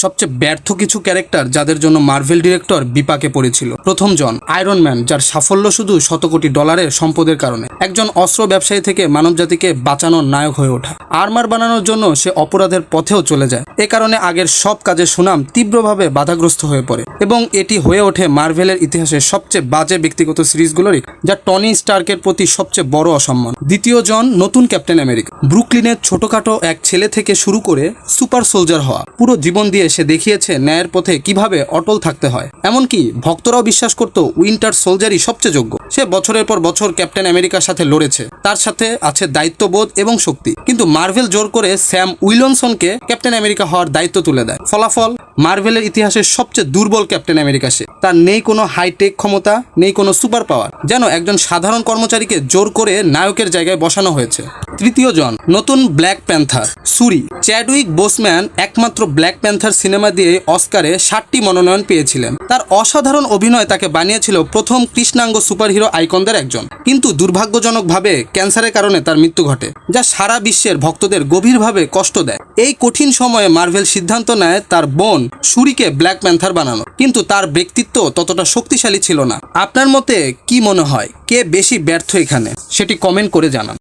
সবচেয়ে ব্যর্থ কিছু ক্যারেক্টার যাদের জন্য মার্ভেল ডিরেক্টর বিপাকে পড়েছিল। প্রথম জন, আয়রন ম্যান, যার সাফল্য শুধু শত কোটি ডলারের সম্পদের কারণে। একজন অস্ত্র ব্যবসায়ী থেকে মানবজাতিকে বাঁচানোর নায়ক হয়ে ওঠা। আর্মার বানানোর জন্য সে অপরাধের পথেও চলে যায়। এ কারণে আগের সব কাজের সুনাম তীব্রভাবে বাধাগ্রস্ত হয়ে পড়ে এবং এটি হয়ে ওঠে মার্ভেলের ইতিহাসের সবচেয়ে বাজে ব্যক্তিগত সিরিজগুলোরই, যা টনি স্টার্কের প্রতি সবচেয়ে বড় অসম্মান। দ্বিতীয় জন, নতুন ক্যাপ্টেন আমেরিকা। ব্রুকলিনের ছোটখাটো এক ছেলে থেকে শুরু করে সুপার সোলজার হওয়া, পুরো জীবন দিয়ে সে দেখিয়েছে ন্যায়ের পথে কিভাবে অটল থাকতে হয়। এমনকি ভক্তরাও বিশ্বাস করত উইন্টার সোলজারই সবচেয়ে যোগ্য। সে বছরের পর বছর ক্যাপ্টেন আমেরিকার সাথে লড়েছে, তার সাথে আছে দায়িত্ববোধ এবং শক্তি। কিন্তু মার্ভেল জোর করে স্যাম উইলসনকে ক্যাপ্টেন আমেরিকা হওয়ার দায়িত্ব তুলে দেয়। ফলাফল, মার্ভেলের ইতিহাসের সবচেয়ে দুর্বল ক্যাপ্টেন আমেরিকা সে। তার নেই কোনো হাইটেক ক্ষমতা, নেই কোনো সুপার পাওয়ার, যেন একজন সাধারণ কর্মচারীকে জোর করে নায়কের জায়গায় বসানো হয়েছে। তৃতীয় জন, নতুন ব্ল্যাক প্যান্থার, সুরি। চ্যাডউইক বোসম্যান একমাত্র ব্ল্যাক প্যান্থার সিনেমা দিয়ে অস্কারে 7টি মনোনয়ন পেয়েছিলেন। তার অসাধারণ অভিনয় তাকে বানিয়েছিল প্রথম কৃষ্ণাঙ্গ সুপারহিরো আইকনদের একজন। কিন্তু দুর্ভাগ্যজনকভাবে ক্যান্সারের কারণে তার মৃত্যু ঘটে, যা সারা বিশ্বের ভক্তদের গভীরভাবে কষ্ট দেয়। এই কঠিন সময়ে মার্ভেল সিদ্ধান্ত নেয় তার বোন সুরিকে ব্ল্যাক প্যান্থার বানানো, কিন্তু তার ব্যক্তিত্ব ততটা শক্তিশালী ছিল না। আপনার মতে কি মনে হয়, কে বেশি ব্যর্থ এখানে? সেটি কমেন্ট করে জানান।